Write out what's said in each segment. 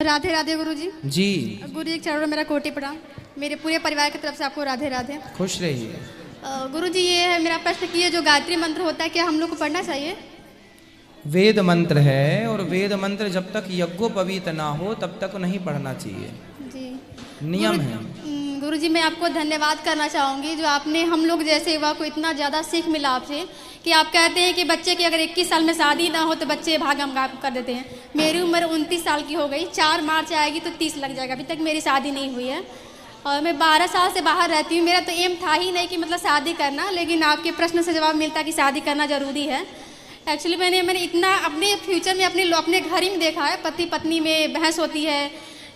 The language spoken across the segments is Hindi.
राधे राधे गुरु जी। जी गुरु जी के चरणों में मेरा कोटि प्रणाम। मेरे पूरे परिवार की तरफ से आपको राधे राधे। खुश रहिए। गुरु जी, ये है मेरा प्रश्न कि ये जो गायत्री मंत्र होता है क्या हम लोग को पढ़ना चाहिए? वेद मंत्र है और वेद मंत्र जब तक यज्ञोपवीत ना हो तब तक नहीं पढ़ना चाहिए। जी नियम है। गुरु जी, मैं आपको धन्यवाद करना चाहूँगी जो आपने हम लोग जैसे युवा को इतना ज़्यादा सीख मिला आपसे कि आप कहते हैं कि बच्चे की अगर 21 साल में शादी ना हो तो बच्चे भागम भाग कर देते हैं। मेरी उम्र 29 साल की हो गई, 4 मार्च आएगी तो 30 लग जाएगा। अभी तक मेरी शादी नहीं हुई है और मैं 12 साल से बाहर रहती हूँ। मेरा तो एम था ही नहीं कि मतलब शादी करना, लेकिन आपके प्रश्न से जवाब मिलता कि शादी करना ज़रूरी है। एक्चुअली मैंने इतना अपने फ्यूचर में अपने घर ही में देखा है। पति पत्नी में बहस होती है,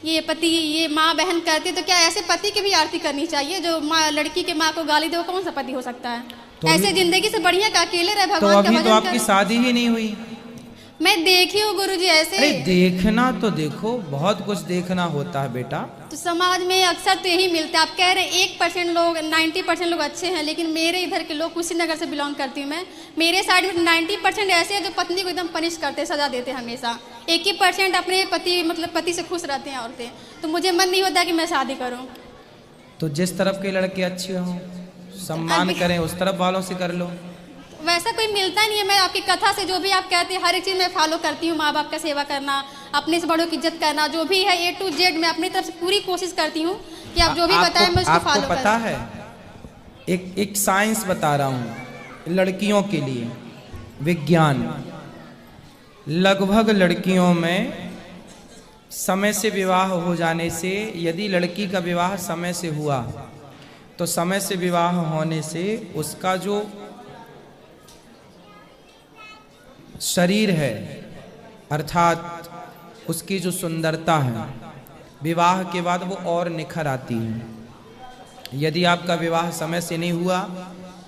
ये माँ बहन करती है, तो क्या ऐसे पति की भी आरती करनी चाहिए? जो माँ लड़की के माँ को गाली दे वो कौन सा पति हो सकता है? तो ऐसे जिंदगी से बढ़िया का अकेले रहे भगवान का भजन। तो अभी तो आपकी शादी ही नहीं हुई। मैं देखी हूँ गुरु जी ऐसे। अरे देखना तो देखो, बहुत कुछ देखना होता है बेटा। तो समाज में अक्सर तो यही मिलता है। आप कह रहे हैं 1% लोग 90% लोग अच्छे हैं, लेकिन मेरे इधर के लोग कुशीनगर से बिलोंग करती हूँ मैं। मेरे साइड में 90% ऐसे हैं जो पत्नी को एकदम पनिश करते, सजा देते हैं हमेशा। 1% अपने पति से खुश रहते हैं औरतें। तो मुझे मन नहीं होता कि मैं शादी करूँ। तो जिस तरफ के लड़के अच्छे हों, सम्मान करें, उस तरफ वालों से कर लो। वैसा कोई मिलता नहीं है। मैं आपकी कथा से जो भी आप कहते हैं हर एक चीज़ मैं फॉलो करती हूँ। माँ बाप का सेवा करना, अपने से बड़ों की इज्जत करना, जो भी है A to Z मैं अपनी तरफ से पूरी कोशिश करती हूँ कि आप जो भी बताएं मैं उसको फॉलो करूँ। आपको पता है, एक साइंस बता रहा हूँ लड़कियों के लिए, विज्ञान। लगभग लड़कियों में समय से विवाह हो जाने से, यदि लड़की का विवाह समय से हुआ तो समय से विवाह होने से उसका जो शरीर है अर्थात उसकी जो सुंदरता है विवाह के बाद वो और निखर आती है। यदि आपका विवाह समय से नहीं हुआ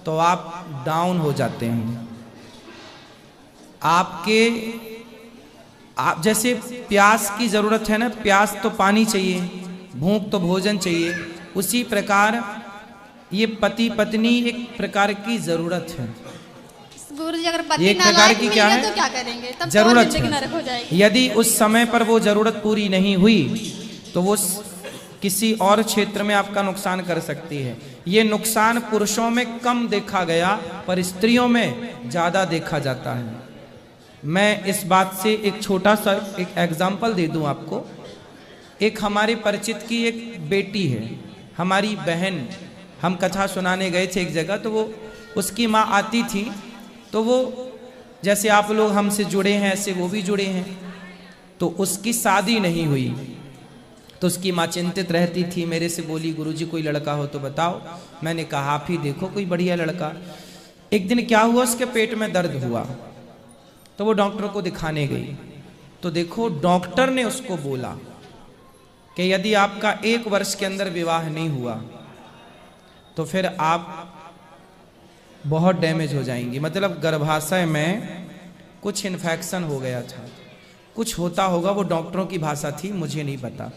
तो आप डाउन हो जाते हैं। आप जैसे प्यास की जरूरत है ना, प्यास तो पानी चाहिए, भूख तो भोजन चाहिए, उसी प्रकार ये पति पत्नी एक प्रकार की जरूरत है। गुरु जी, अगर पति एक प्रकार की क्या है तो क्या करेंगे? तब जरूरत तो है। हो जाएगी। यदि उस समय पर वो जरूरत पूरी नहीं हुई तो वो किसी और क्षेत्र में आपका नुकसान कर सकती है। ये नुकसान पुरुषों में कम देखा गया पर स्त्रियों में ज्यादा देखा जाता है। मैं इस बात से एक छोटा सा एक एग्जाम्पल दे दूं आपको। एक हमारे परिचित की एक बेटी है, हमारी बहन। हम कथा सुनाने गए थे एक जगह, तो वो उसकी माँ आती थी, तो वो जैसे आप लोग हमसे जुड़े हैं ऐसे वो भी जुड़े हैं। तो उसकी शादी नहीं हुई तो उसकी माँ चिंतित रहती थी, मेरे से बोली गुरुजी कोई लड़का हो तो बताओ। मैंने कहा आप ही देखो कोई बढ़िया लड़का। एक दिन क्या हुआ, उसके पेट में दर्द हुआ तो वो डॉक्टर को दिखाने गई। तो देखो डॉक्टर ने उसको बोला कि यदि आपका 1 वर्ष के अंदर विवाह नहीं हुआ तो फिर आप बहुत डैमेज हो जाएंगी। मतलब गर्भाशय में कुछ इन्फेक्शन हो गया था, कुछ होता होगा, वो डॉक्टरों की भाषा थी, मुझे नहीं पता,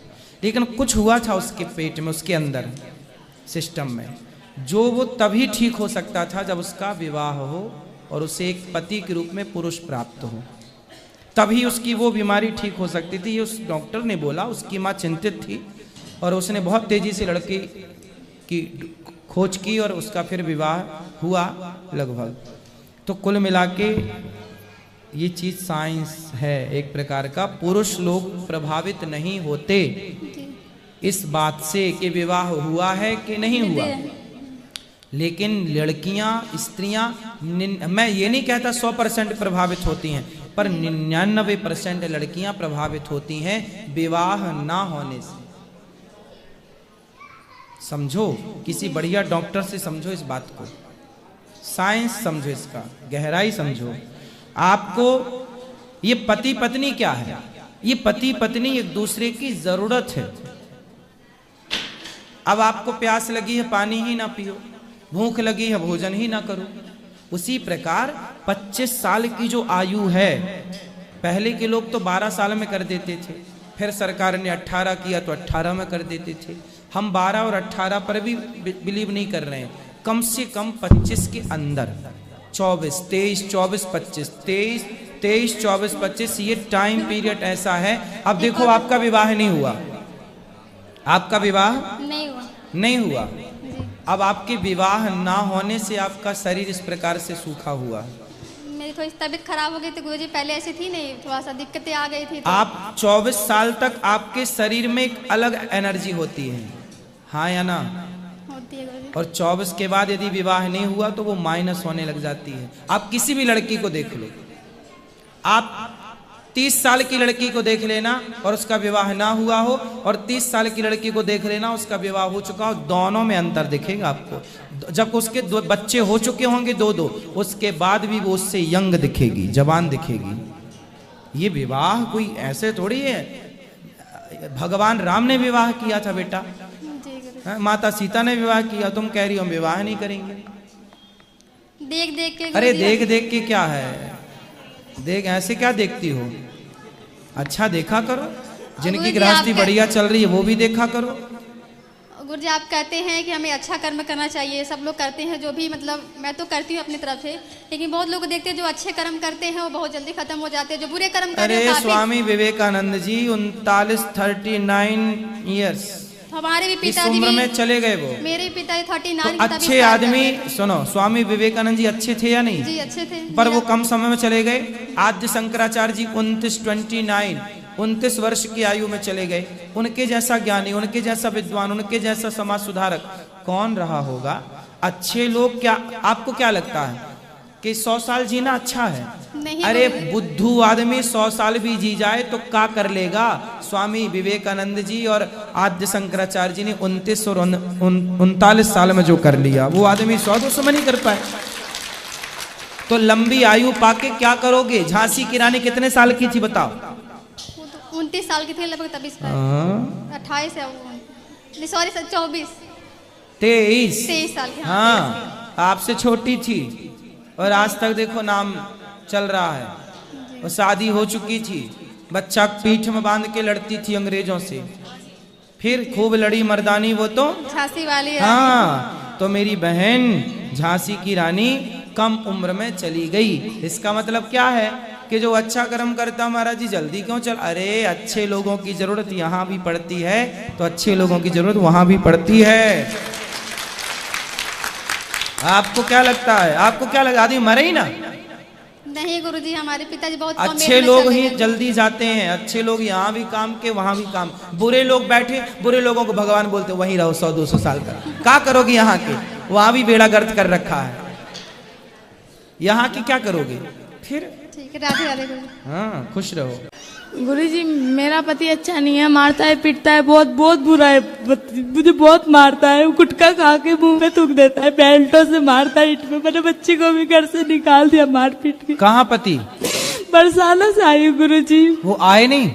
लेकिन कुछ हुआ था उसके पेट में, उसके अंदर सिस्टम में, जो वो तभी ठीक हो सकता था जब उसका विवाह हो और उसे एक पति के रूप में पुरुष प्राप्त हो, तभी उसकी वो बीमारी ठीक हो सकती थी। उस डॉक्टर ने बोला। उसकी माँ चिंतित थी और उसने बहुत तेजी से लड़के की खोज की और उसका फिर विवाह हुआ लगभग। तो कुल मिला के ये चीज साइंस है एक प्रकार का। पुरुष लोग प्रभावित नहीं होते इस बात से कि विवाह हुआ है कि नहीं हुआ, लेकिन लड़कियां, स्त्रियां, मैं ये नहीं कहता 100% प्रभावित होती हैं, पर 99% लड़कियां प्रभावित होती हैं विवाह ना होने से। समझो, किसी बढ़िया डॉक्टर से समझो इस बात को, साइंस समझो, इसका गहराई समझो। आपको ये पति पत्नी क्या है? ये पति पत्नी एक दूसरे की जरूरत है। अब आपको प्यास लगी है, पानी ही ना पियो, भूख लगी है, भोजन ही ना करो। उसी प्रकार 25 साल की जो आयु है, पहले के लोग तो 12 साल में कर देते थे, फिर सरकार ने 18 किया तो 18 में कर देते थे। हम 12 और 18 पर भी बिलीव नहीं कर रहे हैं। कम से कम 25 के अंदर, 24, 23, 24, 25, 23, 23, 24, 25 ये टाइम पीरियड ऐसा है। अब देखो आपका विवाह नहीं हुआ, आपका विवाह नहीं हुआ। नहीं हुआ। जी। अब आपके विवाह ना होने से आपका शरीर इस प्रकार से सूखा हुआ। मेरी थोड़ी तबीयत खराब हो गई थी गुरुजी, पहले ऐसी थी नहीं, थोड़ा सा दिक्कतें आ गई थी तो। आप 24 साल तक आपके शरीर में एक अलग एनर्जी होती है, हाँ या ना? होती है गुरुजी। और 24 के बाद यदि विवाह नहीं हुआ तो वो माइनस होने लग जाती है। आप किसी भी लड़की को देख लो, आप 30 साल की लड़की को देख लेना और उसका विवाह ना हुआ हो, और 30 साल की लड़की को देख लेना उसका विवाह हो चुका हो, दोनों में अंतर दिखेगा आपको। जब उसके 2 बच्चे हो चुके होंगे 2-2, उसके बाद भी वो उससे यंग दिखेगी, जवान दिखेगी। ये विवाह कोई ऐसे थोड़ी है, भगवान राम ने विवाह किया था बेटा, जी गुरुजी। माता सीता ने विवाह किया, तुम कह रही हो हम विवाह नहीं करेंगे। देख देख के अरे गुरुजी। देख देख के क्या है, देख ऐसे क्या देखती हो, अच्छा देखा करो, जिनकी गुरुजी, गृहस्थी आपका- बढ़िया चल रही है वो भी देखा करो। गुरुजी आप कहते हैं कि हमें अच्छा कर्म करना चाहिए, सब लोग करते हैं जो भी, मतलब मैं तो करती हूँ अपनी तरफ से, लेकिन बहुत लोग देखते हैं जो अच्छे कर्म करते हैं वो बहुत जल्दी खत्म हो जाते हैं, जो बुरे कर्म करते अरे हैं काफी। स्वामी विवेकानंद जी 39 ईयर्स हमारे भी इस पिताजी उम्र भी, में चले गए वो। मेरे भी पिताजी 39 तो की तभी अच्छे start आदमी, कर गए। सुनो, स्वामी विवेकानंद जी अच्छे थे या नहीं? जी अच्छे थे। पर वो कम समय में चले गए। आद्य शंकराचार्य जी 29 वर्ष की आयु में चले गए। उनके जैसा ज्ञानी, उनके जैसा विद्वान, उनके जैसा समाज सुधारक कौन रहा होगा? अच्छे लोग क्या, आपको क्या लगता है कि 100 साल जीना अच्छा है? नहीं अरे गुरुजी। बुद्धू आदमी 100 साल भी जी जाए तो क्या कर लेगा? स्वामी विवेकानंद जी और आद्य शंकराचार्य जी ने 29 और 39 साल में जो कर लिया वो आदमी 100-200 में नहीं कर पाए। तो लंबी आयु पाके क्या करोगे? झांसी की रानी कितने साल की थी बताओ? 29 साल की थी लगभग तभी start। हाँ, 28 है, सॉरी 24 23 23 साल की। हाँ, आपसे छोटी थी और आज तक देखो नाम चल रहा है। और शादी हो चुकी थी, बच्चा पीठ में बांध के लड़ती थी अंग्रेजों से, फिर खूब लड़ी मर्दानी वो तो। झांसी वाली है। हाँ, तो मेरी बहन झांसी की रानी कम उम्र में चली गई। इसका मतलब क्या है कि जो अच्छा कर्म करता महाराज जी जल्दी क्यों चल? अरे अच्छे लोगों की जरूरत यहाँ भी पड़ती है तो अच्छे लोगों की जरूरत वहां भी पड़ती है। आपको क्या लगता है? आपको क्या लगा? आदमी मरे ही ना। नहीं गुरुजी, हमारे पिताजी बहुत कम अच्छे एज में लोग चले ही गए। जल्दी जाते हैं, अच्छे लोग यहाँ भी काम के वहां भी काम। बुरे लोग बैठे, बुरे लोगों को भगवान बोलते वहीं रहो 100-200 साल तक। क्या करोगे यहाँ के? वहां भी बेड़ा गर्द कर रखा है, यहाँ की क्या करोगे फिर? ठीक है, राधे राधे गुरुजी। हाँ, खुश रहो। गुरुजी मेरा पति अच्छा नहीं है, मारता है पीटता है, बहुत बहुत बुरा है, मुझे बहुत मारता है। वो गुटखा खा के मुंह में थूक देता है, बेल्टों से मारता है, ईंट में। मैंने बच्ची को भी घर से निकाल दिया मार पीट के। कहाँ पति? बरसाना से आई हूँ गुरुजी। वो आए नहीं?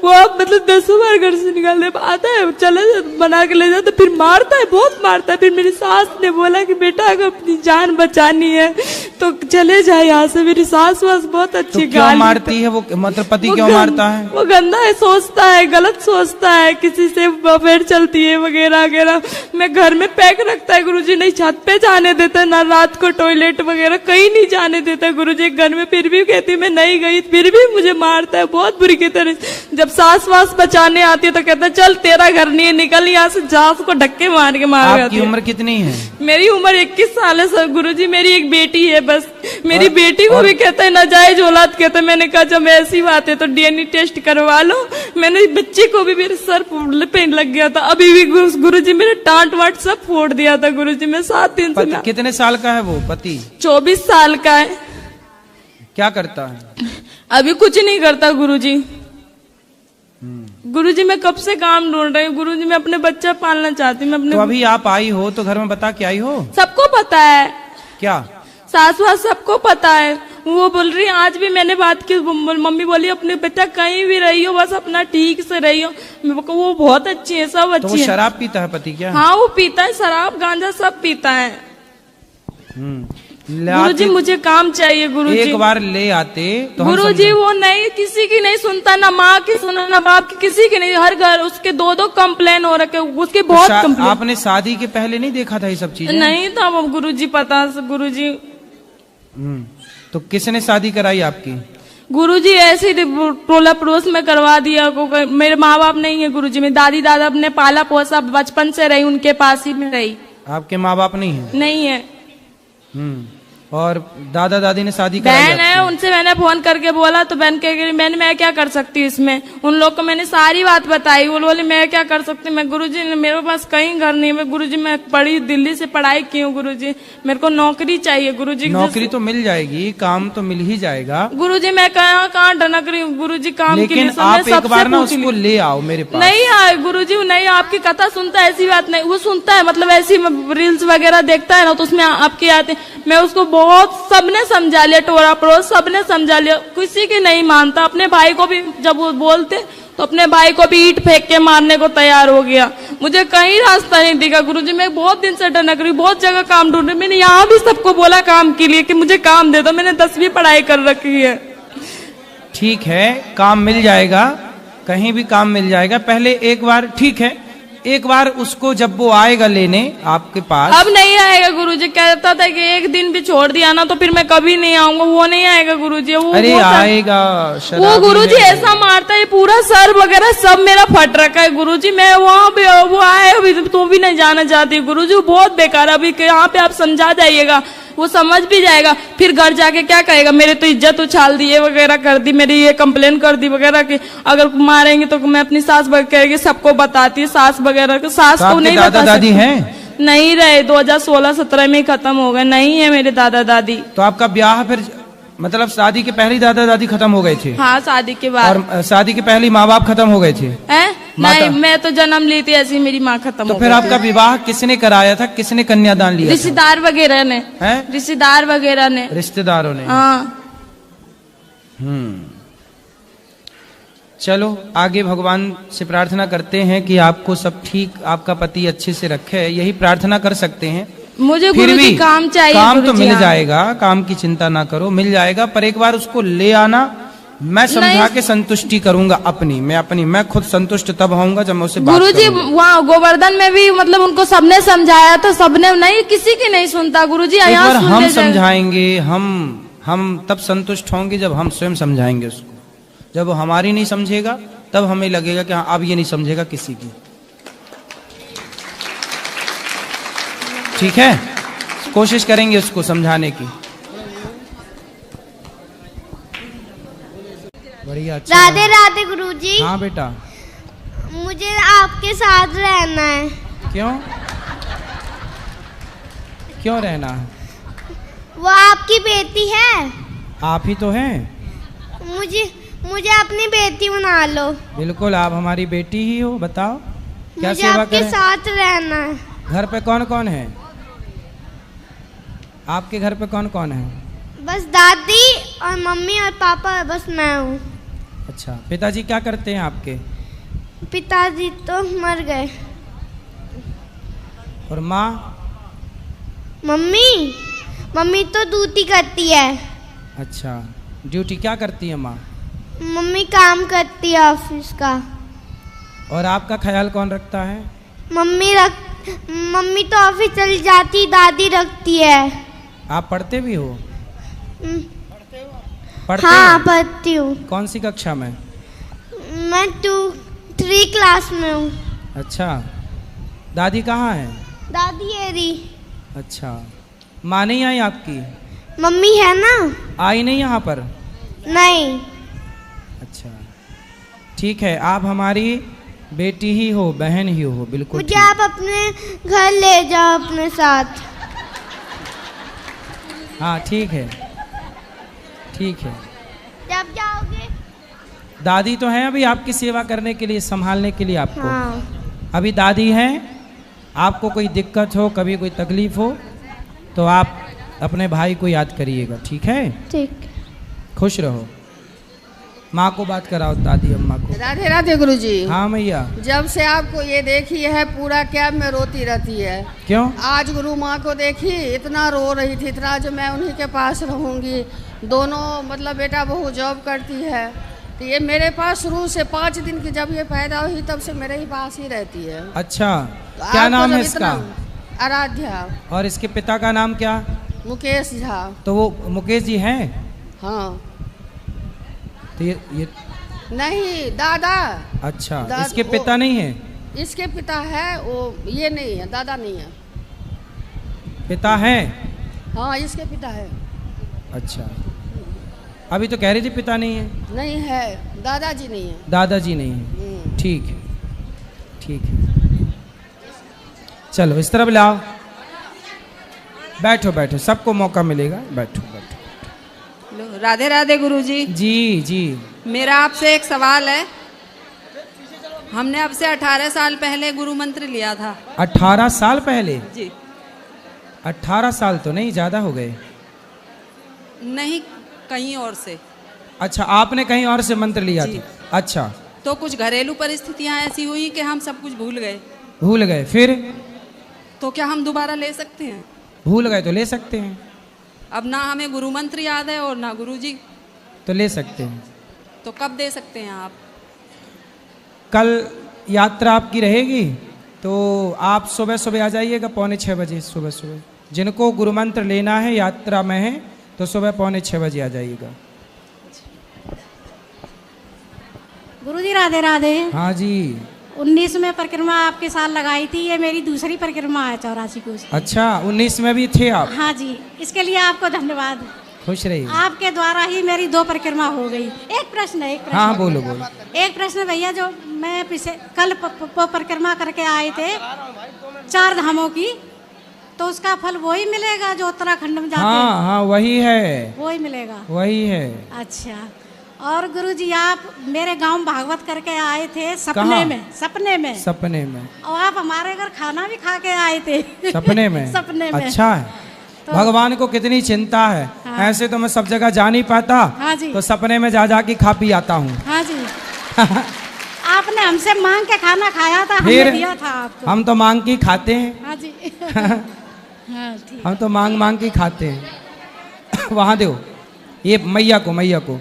वो आप मतलब 10 बार घर से निकाल दे, आता है चले बना के ले जाओ तो फिर मारता है, बहुत मारता है। फिर मेरी सास ने बोला कि बेटा अगर अपनी जान बचानी है तो चले जाए यहाँ से। मेरी सास वास बहुत तो अच्छी क्यों मारती है वो? मतलब पति क्यों मारता है? वो गंदा है, सोचता है, गलत सोचता है, किसी से अफेयर चलती है वगैरह वगैरह। मैं घर में पैक रखता है गुरुजी, नहीं छत पे जाने देता, ना रात को टॉयलेट वगैरह कहीं नहीं जाने देता गुरुजी घर में। फिर भी कहती मैं नहीं गई, फिर भी मुझे मारता है बहुत बुरी की तरह। जब सास वास बचाने आती है तो कहता है चल तेरा घर नहीं है, निकल यहाँ से, जा उसको धक्के मार के मार। आपकी उम्र कितनी है? मेरी उम्र 21 साल है सर गुरुजी। मेरी एक बेटी है बस। मेरी बेटी को भी कहता है नाजायज औलाद कहता है। मैंने कहा जब ऐसी बात है तो डीएनए टेस्ट करवा लो। मैंने बच्चे को भी मेरे सर पे लग गया था, अभी भी गुरुजी मेरे टांट वाट सब फोड़ दिया था गुरुजी। मैं 7 दिन से। कितने साल का है वो पति? 24 साल का है। क्या करता है? अभी कुछ नहीं करता गुरुजी। गुरुजी मैं कब से काम ढूंढ रही हूँ गुरुजी। मैं अपने बच्चा पालना चाहती हूँ। मैं अपने तो अभी आप आई हो तो घर में बता के आई हो? सबको पता है। क्या? सास वास सबको पता है। वो बोल रही आज भी मैंने बात की, मम्मी बोली अपने बेटा कहीं भी रही हो बस अपना ठीक से रही हो। वो बहुत अच्छी है, सब अच्छी तो वो है। शराब पीता है पति क्या? हाँ वो पीता है, शराब गांजा सब पीता है। गुरुजी मुझे काम चाहिए गुरुजी। एक बार ले आते तो गुरुजी वो नहीं, किसी की नहीं सुनता, ना माँ की सुना ना बाप की, किसी की नहीं। हर घर उसके 2-2 कंप्लेन हो रखे, उसके बहुत कंप्लेन। आपने शादी के पहले नहीं देखा था ये सब चीजें? नहीं था वो गुरुजी, पता गुरुजी। तो किसने शादी कराई आपकी? गुरुजी ऐसे ही टोला पड़ोस में करवा दिया। मेरे माँ बाप नहीं है गुरुजी, मेरी दादी दादा अपने पाला पोसा बचपन से रही, उनके पास ही में रही। आपके माँ बाप नहीं है? नहीं है। और दादा दादी ने शादी कराई? बहन है, उनसे मैंने फोन करके बोला तो बहन कह गई मैं क्या कर सकती हूँ इसमें। उन लोग को मैंने सारी बात बताई, वो बोले मैं क्या कर सकती हूँ। मैं गुरुजी मेरे पास कहीं घर नहीं है गुरुजी, मैं पढ़ी दिल्ली से पढ़ाई की हूँ गुरुजी, मेरे को नौकरी चाहिए गुरुजी। नौकरी तो मिल जाएगी, काम तो मिल ही जाएगा गुरुजी। मैं कहाँ ढनक रही हूँ गुरुजी काम के लिए। लेकिन आप एक बार ना उसको ले आओ मेरे पास। नहीं आए गुरुजी, नहीं आपकी कथा सुनता है, ऐसी बात नहीं। वो सुनता है मतलब ऐसी रील्स वगैरह देखता है ना, तो उसमें आपके आते। मैं उसको बहुत सबने समझा लिया, टोला पड़ोस सबने समझा लिया, किसी की नहीं मानता। अपने भाई को भी जब वो बोलते तो अपने भाई को भी ईंट फेंक के मारने को तैयार हो गया। मुझे कहीं रास्ता नहीं दिखा गुरुजी, मैं बहुत दिन से डनक रही, बहुत जगह काम ढूंढ रही। मैंने यहाँ भी सबको बोला काम के लिए कि मुझे काम दे दो, मैंने 10वीं पढ़ाई कर रखी है। ठीक है, काम मिल जाएगा, कहीं भी काम मिल जाएगा। पहले एक बार, ठीक है, एक बार उसको जब वो आएगा लेने आपके पास। अब नहीं आएगा गुरुजी, कहता था कि एक दिन भी छोड़ दिया ना तो फिर मैं कभी नहीं आऊंगा। वो नहीं आएगा गुरुजी। वो अरे आएगा, वो गुरुजी ऐसा मारता है, पूरा सर वगैरह सब मेरा फट रखा है गुरुजी। मैं वहाँ पे वो आए अभी तो भी नहीं जाना चाहती गुरुजी, वो बहुत बेकार। अभी यहाँ पे आप समझा जाइएगा, वो समझ भी जाएगा। फिर घर जाके क्या कहेगा, मेरे तो इज्जत उछाल दी, ये वगैरह कर दी, मेरी ये कंप्लेन कर दी वगैरह की। अगर मारेंगे तो मैं अपनी सास कहेगी, सबको बताती है सास वगैरह को। सास को नहीं बता दादी हैं? नहीं रहे, 2016-17 में ही खत्म हो गए। नहीं है मेरे दादा दादी। तो आपका ब्याह फिर मतलब शादी के पहले दादा दादी खत्म हो गए थे? हाँ, शादी के बाद। और शादी के पहले माँ बाप खत्म हो गए थे? नहीं, मैं तो जन्म ली थी ऐसी, मेरी माँ खत्म। तो फिर आपका विवाह किसने कराया था, किसने कन्यादान लिया? रिश्तेदार वगैरह ने। रिश्तेदार वगैरह ने, रिश्तेदारों ने। हाँ। चलो आगे भगवान से प्रार्थना करते हैं कि आपको सब ठीक, आपका पति अच्छे से रखे, यही प्रार्थना कर सकते हैं। मुझे फिर भी काम चाहिए। काम तो मिल जाएगा, काम की चिंता ना करो, मिल जाएगा। पर एक बार उसको ले आना, मैं समझा के संतुष्टि करूंगा अपनी। मैं खुद संतुष्ट तब होऊंगा जब मैं उसे बात करूंगा। गुरुजी वहाँ गोवर्धन में भी मतलब उनको सबने समझाया था, सबने नहीं, किसी की नहीं सुनता गुरुजी। एक बार हम समझाएंगे, हम तब संतुष्ट होंगे जब हम स्वयं समझाएंगे उसको। जब वो हमारी नहीं समझेगा तब हमें लगेगा कि हाँ अब ये नहीं समझेगा किसी की। ठीक है, कोशिश करेंगे उसको समझाने की। बढ़िया, अच्छा। राधे राधे गुरुजी। हाँ बेटा, मुझे आपके साथ रहना है। क्यों क्यों रहना है? वो आपकी बेटी है। आप ही तो हैं। मुझे अपनी बेटी बना लो। बिल्कुल, आप हमारी बेटी ही हो। बताओ क्या मुझे सेवा आपके करें? साथ रहना है। घर पे कौन कौन है? आपके घर पे कौन कौन है? बस दादी और मम्मी और पापा, बस मैं हूँ। अच्छा, पिताजी क्या करते हैं आपके? पिताजी तो मर गए। और माँ? मम्मी तो ड्यूटी करती है। अच्छा, ड्यूटी क्या करती है माँ? मम्मी काम करती है ऑफिस का। और आपका ख्याल कौन रखता है? मम्मी तो ऑफिस चली जाती, दादी रखती है। आप पढ़ते भी हो? हाँ, पढ़ती हूँ। कौन सी कक्षा में? मैं 3 क्लास में हूँ। अच्छा, दादी कहाँ है? दादी है री। अच्छा, माँ नहीं आई आपकी? मम्मी है ना। आई नहीं यहाँ पर? नहीं। अच्छा, ठीक है, आप हमारी बेटी ही हो, बहन ही हो। बिल्कुल, मुझे आप अपने घर ले जाओ अपने साथ। हाँ ठीक है, ठीक है। जब जाओगे? दादी तो है अभी आपकी सेवा करने के लिए, संभालने के लिए आपको। हाँ। अभी दादी हैं। आपको कोई दिक्कत हो, कभी कोई तकलीफ हो तो आप अपने भाई को याद करिएगा, ठीक है? ठीक। खुश रहो। माँ को बात कराओ, दादी अम्मा को। राधे राधे गुरुजी। हाँ मैया। जब से आपको ये देखी है पूरा कैब में रोती रहती है। क्यों? आज गुरु माँ को देखी, इतना रो रही थी, इतना जो मैं उन्हीं के पास रहूंगी। दोनों मतलब बेटा बहू जॉब करती है, तो ये मेरे पास शुरू से 5 दिन की जब ये पैदा हुई तब से मेरे ही पास ही रहती है। अच्छा, तो क्या नाम है इसका? आराध्या। और इसके पिता का नाम क्या? मुकेश झा। तो वो मुकेश जी हैं? हाँ। तो ये नहीं, दादा। अच्छा, दादा- इसके पिता नहीं है? इसके पिता है, वो ये नहीं है, दादा नहीं है। पिता है? हाँ, इसके पिता है। अच्छा, अभी तो कह रही थी पिता नहीं है। नहीं है, दादाजी नहीं है। दादाजी नहीं है, ठीक है, ठीक है। चलो इस तरफ लाओ, बैठो बैठो, सबको मौका मिलेगा, बैठो बैठो। राधे राधे गुरुजी। जी जी। मेरा आपसे एक सवाल है। हमने अब से 18 साल पहले गुरु मंत्र लिया था। 18 साल पहले? जी। 18 साल तो नहीं, ज़्यादा हो गए। नहीं, कहीं और से। अच्छा, आपने कहीं और से मंत्र लिया जी। था? अच्छा। तो कुछ घरेलू परिस्थितियां ऐसी हुई कि हम सब कुछ भूल गए। भूल गए, फिर? तो क्या हम दोबारा ले सकते हैं? भूल गए तो ले सकते हैं। अब ना हमें गुरु मंत्र याद है और ना गुरुजी। तो ले सकते हैं। तो कब दे सकते हैं आप? कल यात्रा आपकी रहेगी तो आप सुबह सुबह आ जाइएगा, 5:45 बजे सुबह सुबह। जिनको गुरु मंत्र लेना है, यात्रा में है, तो सुबह 5:45 बजे आ जाइएगा। गुरुजी राधे राधे। हाँ जी। 19 परिक्रमा आपके साथ लगाई थी, ये मेरी दूसरी परिक्रमा है 84 को। अच्छा, 19 में भी थे आप? हाँ जी, इसके लिए आपको धन्यवाद। खुश रहिए। आपके द्वारा ही मेरी 2 परिक्रमा हो गई। एक प्रश्न है, एक प्रश्न। हाँ बोलो बोलो। एक प्रश्न भैया, जो मैं पिछले कल परिक्रमा करके आए थे 4 धामों की, तो उसका फल वही मिलेगा जो उत्तराखंड में जाते हैं? हाँ हाँ, वही है, वही मिलेगा, वही है। अच्छा। और गुरुजी, आप मेरे गांव भागवत करके आए थे सपने कहाँ? में। सपने में। सपने में? और आप हमारे घर खाना भी खा के आए थे। सपने में? सपने में। अच्छा है, तो भगवान को कितनी चिंता है। हाँ। ऐसे तो मैं सब जगह जा नहीं पाता। हाँ जी। तो सपने में जा जा के खा पी आता हूँ। हाँ जी। आपने हमसे मांग के खाना खाया था, हमने फिर दिया था आपको। हम तो मांग के ही खाते हैं। हाँ जी। हाँ ठीक। हम तो मांग मांग के ही खाते हैं। वहाँ दो ये मैया को, मैया को।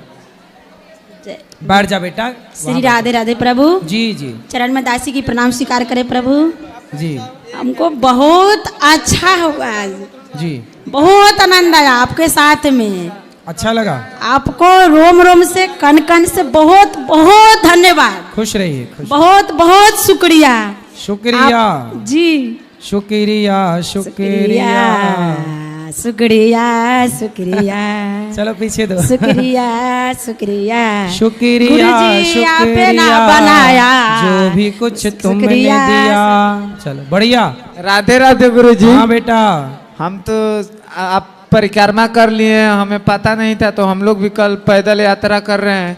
बैठ जा बेटा। श्री राधे राधे प्रभु। जी जी। चरण में दासी की प्रणाम स्वीकार करे प्रभु जी। हमको बहुत अच्छा हुआ आज, जी। बहुत आनंद आया आपके साथ में। अच्छा लगा? आपको रोम रोम से कन कन से बहुत बहुत धन्यवाद। खुश रहिए, खुश। बहुत बहुत शुक्रिया। शुक्रिया जी। शुक्रिया शुक्रिया शुक्रिया शुक्रिया। चलो पीछे दो। शुक्रिया शुक्रिया शुक्रिया गुरुजी, आपने शुक्रिया ना बनाया जो भी कुछ तुमने शुक्रिया। दिया। चलो बढ़िया। राधे राधे गुरुजी। हाँ बेटा। हम तो आप परिक्रमा कर लिए, हमें पता नहीं था, तो हम लोग भी कल पैदल यात्रा कर रहे हैं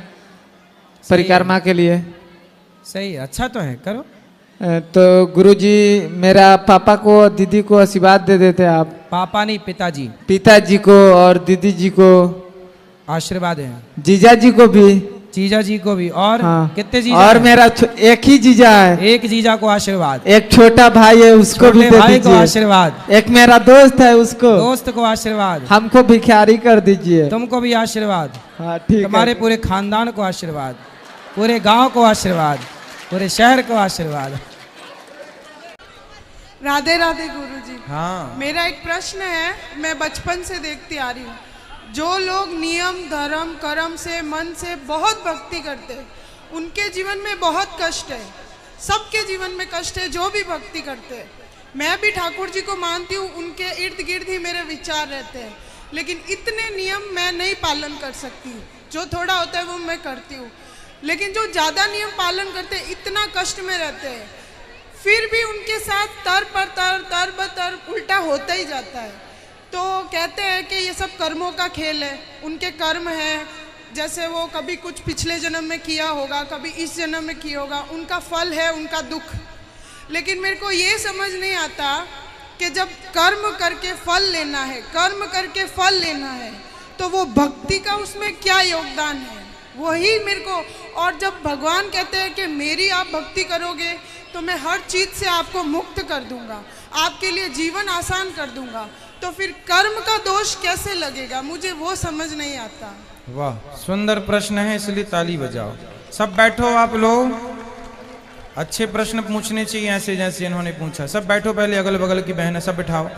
परिक्रमा के लिए। सही, अच्छा तो है, करो। तो गुरुजी, मेरा पापा को और दीदी को आशीर्वाद दे देते आप। पापा नहीं, पिताजी। पिताजी को और दीदी जी को आशीर्वाद है। जीजा जी को भी। जीजा जी को भी। और हाँ। कितने जीजा? और मेरा एक ही जीजा है। एक जीजा को आशीर्वाद। एक छोटा भाई है, उसको भी दे भाई को दीजिए आशीर्वाद। एक मेरा दोस्त है, उसको, दोस्त को आशीर्वाद। हमको भिखारी कर दीजिए। तुमको भी आशीर्वाद। हाँ ठीक है। तुम्हारे पूरे खानदान को आशीर्वाद, पूरे गांव को आशीर्वाद, पूरे शहर को आशीर्वाद। राधे राधे गुरुजी। हाँ। मेरा एक प्रश्न है, मैं बचपन से देखती आ रही हूँ, जो लोग नियम धर्म कर्म से मन से बहुत भक्ति करते हैं, उनके जीवन में बहुत कष्ट है। सबके जीवन में कष्ट है जो भी भक्ति करते हैं। मैं भी ठाकुर जी को मानती हूँ, उनके इर्द गिर्द ही मेरे विचार रहते हैं, लेकिन इतने नियम मैं नहीं पालन कर सकती। जो थोड़ा होता है वो मैं करती हूँ, लेकिन जो ज़्यादा नियम पालन करते हैं इतना कष्ट में रहते हैं, फिर भी उनके साथ तर ब तर उल्टा होता ही जाता है। तो कहते हैं कि ये सब कर्मों का खेल है, उनके कर्म हैं, जैसे वो कभी कुछ पिछले जन्म में किया होगा, कभी इस जन्म में किया होगा, उनका फल है उनका दुख। लेकिन मेरे को ये समझ नहीं आता कि जब कर्म करके फल लेना है, कर्म करके फल लेना है, तो वो भक्ति का उसमें क्या योगदान है, वही मेरे को। और जब भगवान कहते हैं कि मेरी आप भक्ति करोगे तो मैं हर चीज़ से आपको मुक्त कर दूंगा, आपके लिए जीवन आसान कर दूंगा, तो फिर कर्म का दोष कैसे लगेगा, मुझे वो समझ नहीं आता। वाह, सुंदर प्रश्न है, इसलिए ताली बजाओ। सब बैठो आप लोग। अच्छे प्रश्न पूछने चाहिए ऐसे जैसे इन्होंने पूछा। सब बैठो, पहले अगल बगल की बहनें सब बिठाओ।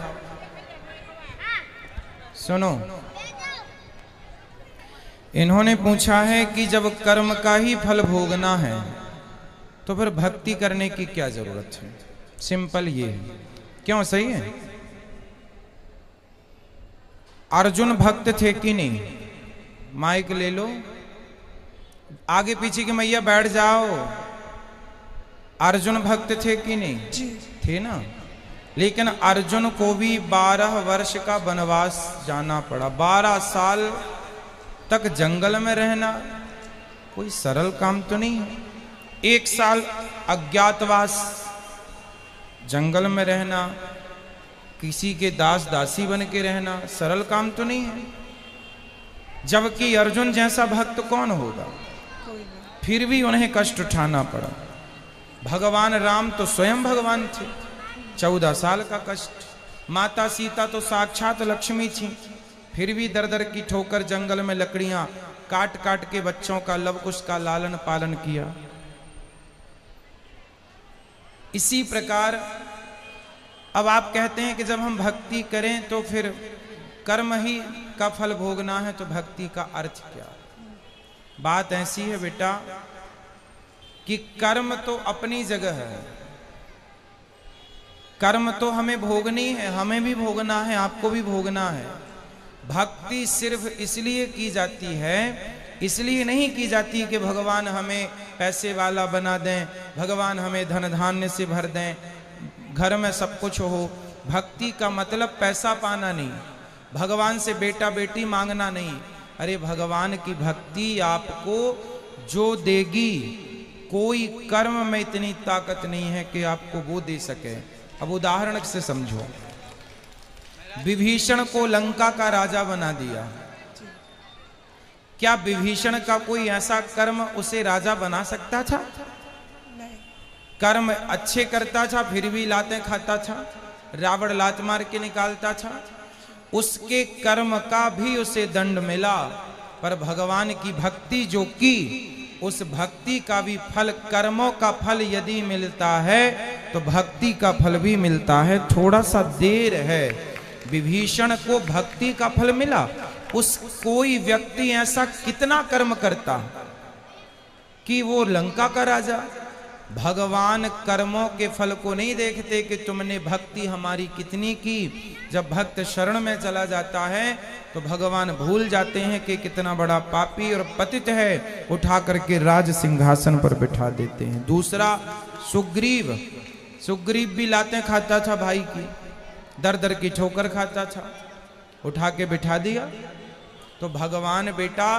सुनो, इन्होंने पूछा है कि जब कर्म का ही फल भोगना है तो फिर भक्ति करने की क्या जरूरत है? सिंपल ये है। क्यों? सही है। अर्जुन भक्त थे कि नहीं? माइक ले लो, आगे पीछे की मैया बैठ जाओ। अर्जुन भक्त थे कि नहीं? थे ना। लेकिन अर्जुन को भी 12 वर्ष का वनवास जाना पड़ा। 12 साल तक जंगल में रहना कोई सरल काम तो नहीं है। 1 साल अज्ञातवास, जंगल में रहना, किसी के दास दासी बन के रहना सरल काम तो नहीं है। जबकि अर्जुन जैसा भक्त कौन होगा? फिर भी उन्हें कष्ट उठाना पड़ा। भगवान राम तो स्वयं भगवान थे, 14 साल का कष्ट। माता सीता तो साक्षात लक्ष्मी थी, फिर भी दर दर की ठोकर जंगल में लकड़ियां काट काट के बच्चों का लवकुश का लालन पालन किया। इसी प्रकार अब आप कहते हैं कि जब हम भक्ति करें तो फिर कर्म ही का फल भोगना है, तो भक्ति का अर्थ क्या? बात ऐसी है बेटा कि कर्म तो अपनी जगह है, कर्म तो हमें भोगनी है, हमें भी भोगना है, आपको भी भोगना है। भक्ति सिर्फ इसलिए की जाती है, इसलिए नहीं की जाती कि भगवान हमें पैसे वाला बना दें, भगवान हमें धन धान्य से भर दें, घर में सब कुछ हो। भक्ति का मतलब पैसा पाना नहीं, भगवान से बेटा बेटी मांगना नहीं। अरे भगवान की भक्ति आपको जो देगी, कोई कर्म में इतनी ताकत नहीं है कि आपको वो दे सके। अब उदाहरण से समझो, विभीषण को लंका का राजा बना दिया, क्या विभीषण का कोई ऐसा कर्म उसे राजा बना सकता था? कर्म अच्छे करता था फिर भी लातें खाता था, रावण लात मार के निकालता था, उसके कर्म का भी उसे दंड मिला। पर भगवान की भक्ति जो की, उस भक्ति का भी फल, कर्मों का फल यदि मिलता है तो भक्ति का फल भी मिलता है। थोड़ा सा देर है। विभीषण को भक्ति का फल मिला। उस कोई व्यक्ति ऐसा कितना कर्म करता कि वो लंका का राजा। भगवान कर्मों के फल को नहीं देखते कि तुमने भक्ति हमारी कितनी की। जब भक्त शरण में चला जाता है तो भगवान भूल जाते हैं कि कितना बड़ा पापी और पतित है, उठा करके राज सिंहासन पर बिठा देते हैं। दूसरा सुग्रीव, सुग्रीव भी लातें खाता था भाई की, दर दर की ठोकर खाता था, उठा के बिठा दिया। तो भगवान बेटा,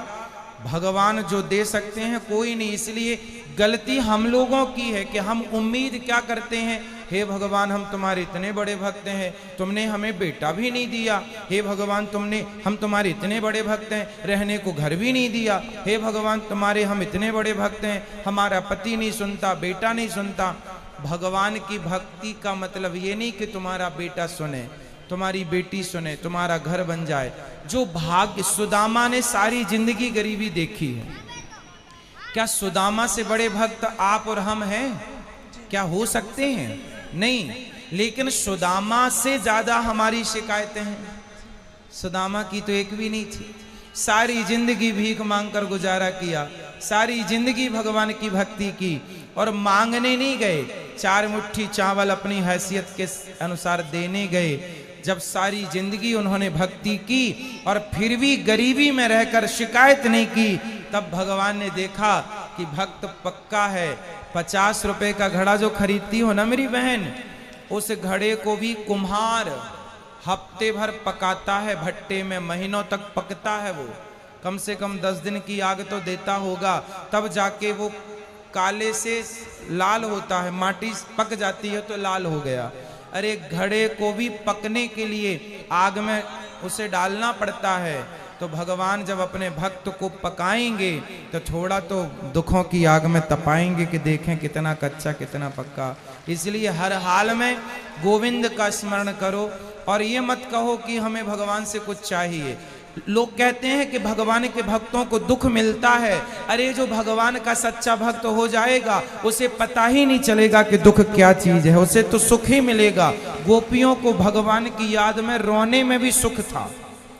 भगवान जो दे सकते हैं कोई नहीं। इसलिए गलती हम लोगों की है कि हम उम्मीद क्या करते हैं, हे भगवान हम तुम्हारे इतने बड़े भक्त हैं, तुमने हमें बेटा भी नहीं दिया। हे भगवान हम तुम्हारे इतने बड़े भक्त हैं, रहने को घर भी नहीं दिया। हे भगवान तुम्हारे हम इतने बड़े भक्त हैं, हमारा पति नहीं सुनता, बेटा नहीं सुनता। भगवान की भक्ति का मतलब ये नहीं कि तुम्हारा बेटा सुने, तुम्हारी बेटी सुने, तुम्हारा घर बन जाए। जो भाग्य, सुदामा ने सारी जिंदगी गरीबी देखी है। क्या सुदामा से बड़े भक्त आप और हम हैं? क्या हो सकते हैं? नहीं। लेकिन सुदामा से ज्यादा हमारी शिकायतें हैं। सुदामा की तो एक भी नहीं थी, सारी जिंदगी भीख मांगकर गुजारा किया, सारी जिंदगी भगवान की भक्ति की और मांगने नहीं गए, 4 मुट्ठी चावल अपनी हैसियत के अनुसार देने गए। जब सारी जिंदगी उन्होंने भक्ति की और फिर भी गरीबी में रहकर शिकायत नहीं की, तब भगवान ने देखा कि भक्त पक्का है। 50 रुपए का घड़ा जो खरीदती हो ना मेरी बहन, उस घड़े को भी कुम्हार हफ्ते भर पकाता है भट्टे में, महीनों तक पकता है वो। कम से कम 10 दिन की आग तो देता होगा, तब जाके वो काले से लाल होता है, माटी पक जाती है तो लाल हो गया। अरे घड़े को भी पकने के लिए आग में उसे डालना पड़ता है। तो भगवान जब अपने भक्त को पकाएंगे तो थोड़ा तो दुखों की आग में तपाएंगे कि देखें कितना कच्चा कितना पक्का। इसलिए हर हाल में गोविंद का स्मरण करो और ये मत कहो कि हमें भगवान से कुछ चाहिए। लोग कहते हैं कि भगवान के भक्तों को दुख मिलता है। अरे जो भगवान का सच्चा भक्त हो जाएगा उसे पता ही नहीं चलेगा कि दुख क्या चीज है, उसे तो सुख ही मिलेगा। गोपियों को भगवान की याद में रोने में भी सुख था,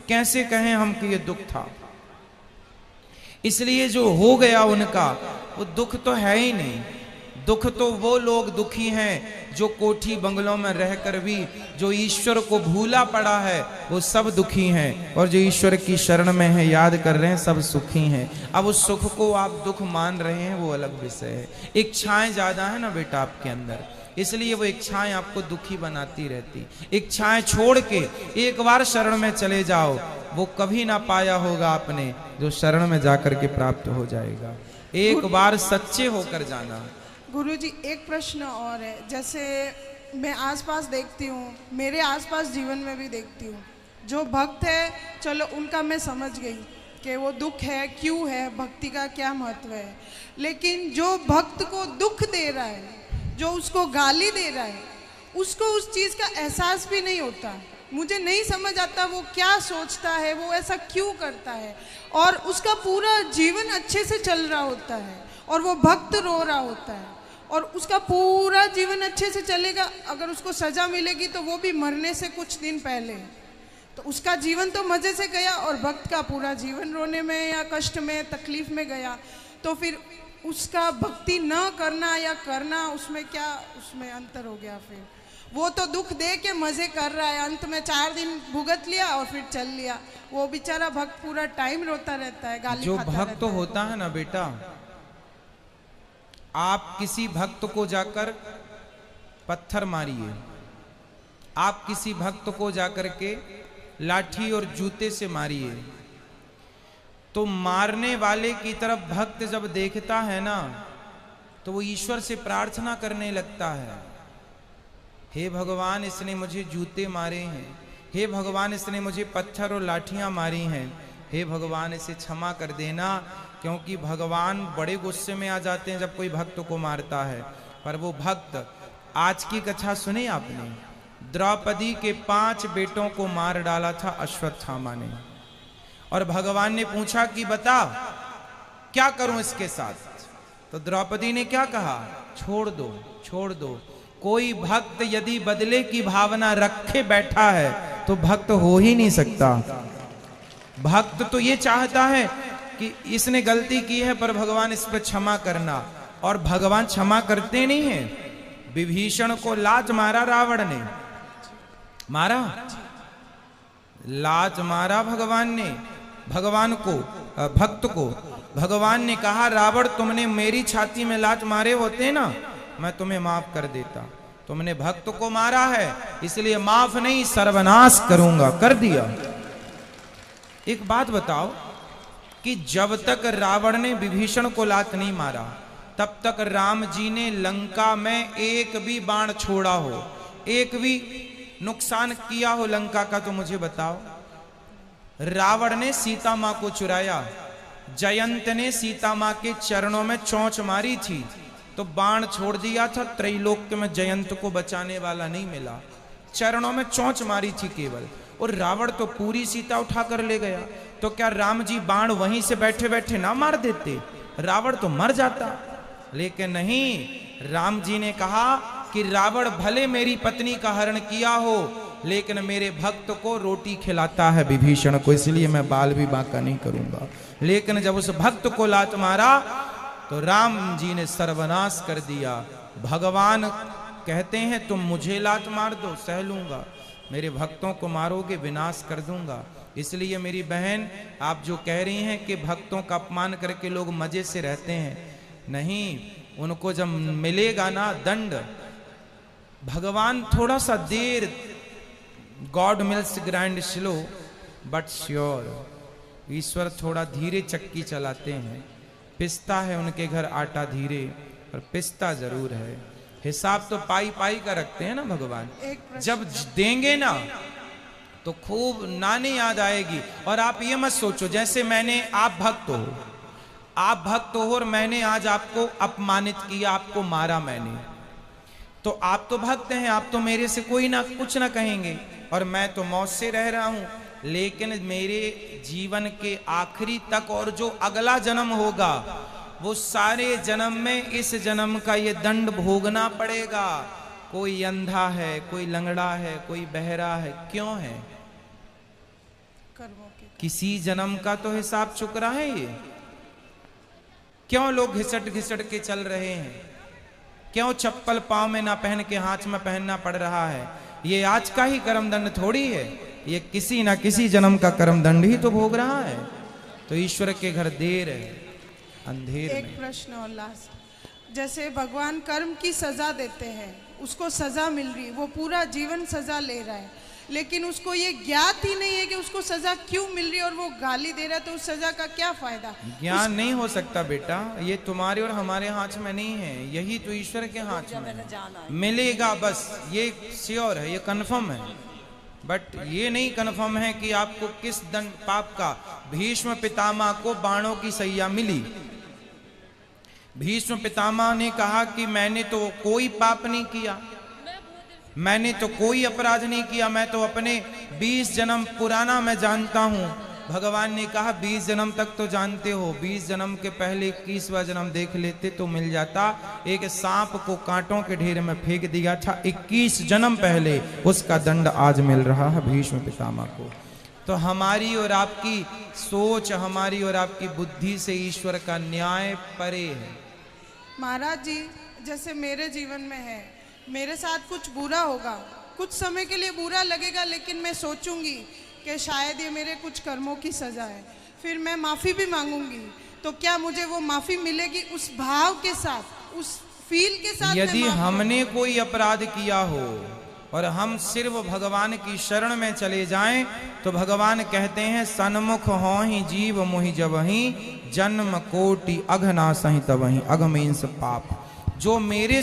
कैसे कहें हम कि ये दुख था। इसलिए जो हो गया उनका वो दुख तो है ही नहीं। दुख तो वो लोग दुखी हैं जो कोठी बंगलों में रहकर भी जो ईश्वर को भूला पड़ा है वो सब दुखी हैं, और जो ईश्वर की शरण में है याद कर रहे हैं सब सुखी हैं। अब उस सुख को आप दुख मान रहे हैं वो अलग विषय है। इच्छाएं ज्यादा है ना बेटा आपके अंदर, इसलिए वो इच्छाएं आपको दुखी बनाती रहती। इच्छाएं छोड़ के एक बार शरण में चले जाओ, वो कभी ना पाया होगा आपने जो शरण में जाकर के प्राप्त हो जाएगा। एक बार सच्चे होकर जाना। गुरुजी एक प्रश्न और है, जैसे मैं आसपास देखती हूँ, मेरे आसपास जीवन में भी देखती हूँ, जो भक्त है चलो उनका मैं समझ गई कि वो दुख है क्यों है, भक्ति का क्या महत्व है, लेकिन जो भक्त को दुख दे रहा है, जो उसको गाली दे रहा है, उसको उस चीज़ का एहसास भी नहीं होता। मुझे नहीं समझ आता वो क्या सोचता है, वो ऐसा क्यों करता है, और उसका पूरा जीवन अच्छे से चल रहा होता है और वो भक्त रो रहा होता है, और उसका पूरा जीवन अच्छे से चलेगा। अगर उसको सजा मिलेगी तो वो भी मरने से कुछ दिन पहले, तो उसका जीवन तो मज़े से गया और भक्त का पूरा जीवन रोने में या कष्ट में तकलीफ में गया। तो फिर उसका भक्ति न करना या करना, उसमें क्या उसमें अंतर हो गया? फिर वो तो दुख दे के मज़े कर रहा है, अंत में 4 दिन भुगत लिया और फिर चल लिया। वो बेचारा भक्त पूरा टाइम रोता रहता है, गाली जो खाता भक्त होता है ना बेटा, आप किसी भक्त को जाकर पत्थर मारिए, आप किसी भक्त को जाकर के लाठी और जूते से मारिए, तो मारने वाले की तरफ भक्त जब देखता है ना तो वो ईश्वर से प्रार्थना करने लगता है, हे भगवान इसने मुझे जूते मारे हैं, हे भगवान इसने मुझे पत्थर और लाठियां मारी हैं, हे भगवान इसे क्षमा कर देना। क्योंकि भगवान बड़े गुस्से में आ जाते हैं जब कोई भक्त को मारता है। पर वो भक्त, आज की कथा सुनी आपने, द्रौपदी के 5 बेटों को मार डाला था अश्वत्थामा ने, और भगवान ने पूछा कि बता क्या करूं इसके साथ, तो द्रौपदी ने क्या कहा? छोड़ दो, छोड़ दो। कोई भक्त यदि बदले की भावना रखे बैठा है तो भक्त हो ही नहीं सकता। भक्त तो ये चाहता है कि इसने गलती की है पर भगवान इस पर क्षमा करना, और भगवान क्षमा करते नहीं हैं। विभीषण को लाज मारा रावण ने, मारा, लाज मारा भगवान ने, भगवान को, भक्त को। भगवान ने कहा रावण तुमने मेरी छाती में लात मारे होते ना, मैं तुम्हें माफ कर देता, तुमने भक्त को मारा है इसलिए माफ नहीं सर्वनाश करूंगा, कर दिया। एक बात बताओ कि जब तक रावण ने विभीषण को लात नहीं मारा तब तक राम जी ने लंका में एक भी बाण छोड़ा हो, एक भी नुकसान किया हो लंका का, तो मुझे बताओ। रावण ने सीता मां को चुराया, जयंत ने सीता मां के चरणों में चोंच मारी थी तो बाण छोड़ दिया था, त्रैलोक्य में जयंत को बचाने वाला नहीं मिला, चरणों में चोंच मारी थी केवल, और रावण तो पूरी सीता उठा कर ले गया। तो क्या राम जी बाण वहीं से बैठे बैठे ना मार देते? रावण तो मर जाता। लेकिन नहीं, राम जी ने कहा कि रावण भले मेरी पत्नी का हरण किया हो लेकिन मेरे भक्त को रोटी खिलाता है विभीषण को, इसलिए मैं बाल भी बांका नहीं करूंगा। लेकिन जब उस भक्त को लात मारा तो राम जी ने सर्वनाश कर दिया। भगवान कहते हैं तुम मुझे लात मार दो सह लूंगा, मेरे भक्तों को मारोगे विनाश कर दूंगा। इसलिए मेरी बहन, आप जो कह रही हैं कि भक्तों का अपमान करके लोग मजे से रहते हैं, नहीं, उनको जब मिलेगा ना दंड, भगवान थोड़ा सा देर, God mills grind slow but sure, ईश्वर थोड़ा धीरे चक्की चलाते हैं, पिसता है उनके घर आटा धीरे, पर पिसता जरूर है। हिसाब तो पाई पाई का रखते हैं ना भगवान, जब देंगे ना तो खूब नानी याद आएगी। और आप ये मत सोचो जैसे मैंने, आप भक्त हो, आप भक्त हो और मैंने आज आपको अपमानित किया, आपको मारा मैंने, तो आप तो भक्त हैं, आप तो मेरे से कोई ना कुछ ना कहेंगे और मैं तो मौत से रह रहा हूं। लेकिन मेरे जीवन के आखिरी तक और जो अगला जन्म होगा वो सारे जन्म में इस जन्म का ये दंड भोगना पड़ेगा। कोई अंधा है, कोई लंगड़ा है, कोई बहरा है, क्यों है? किसी जन्म का तो हिसाब चुक रहा है ये। क्यों लोग घिसट घिसट के चल रहे हैं? क्यों चप्पल पाँव में ना पहन के हाथ में पहनना पड़ रहा है? ये आज का ही कर्मदंड थोड़ी है, ये किसी ना किसी जन्म का कर्मदंड ही तो भोग रहा है। तो ईश्वर के घर देर है, अंधेर एक में। प्रश्न और लास्ट, जैसे भगवान कर्म की सजा देते हैं, उसको सजा मिल रही, वो पूरा जीवन सजा ले रहा है, लेकिन उसको ये ज्ञात ही नहीं है कि उसको सजा क्यों मिल रही है और वो गाली दे रहा है, तो उस सजा का क्या फायदा? ज्ञान नहीं हो सकता बेटा, ये तुम्हारे और हमारे हाथ में नहीं है, यही तो ईश्वर के हाथ में है। मिलेगा बस, ये श्योर है, ये कन्फर्म है, बट ये नहीं कन्फर्म है कि आपको किस दंड पाप का। भीष्म पितामह को बाणों की सैया मिली। भीष्म पितामह ने कहा कि मैंने तो कोई पाप नहीं किया, मैंने तो कोई अपराध नहीं किया, मैं तो अपने 20 जन्म पुराना मैं जानता हूं। भगवान ने कहा 20 जन्म तक तो जानते हो, 20 जन्म के पहले 21वां जन्म देख लेते तो मिल जाता। एक सांप को कांटों के ढेर में फेंक दिया था 21 जन्म पहले, उसका दंड आज मिल रहा है भीष्म पितामह को। तो हमारी और आपकी सोच, हमारी और आपकी बुद्धि से ईश्वर का न्याय परे है। महाराज जी, जैसे मेरे जीवन में है, मेरे साथ कुछ बुरा होगा, कुछ समय के लिए बुरा लगेगा, लेकिन मैं सोचूंगी कि शायद ये मेरे कुछ कर्मों की सजा है, फिर मैं माफ़ी भी मांगूंगी, तो क्या मुझे वो माफ़ी मिलेगी उस भाव के साथ, उस फील के साथ? यदि हमने कोई अपराध किया हो और हम सिर्फ भगवान की शरण में चले जाएं, तो भगवान कहते हैं सन्मुख हो ही जीव मोहि जबहि, जन्म कोटि अघ नासहि तबहि, अघ मीन्स पाप। जो मेरे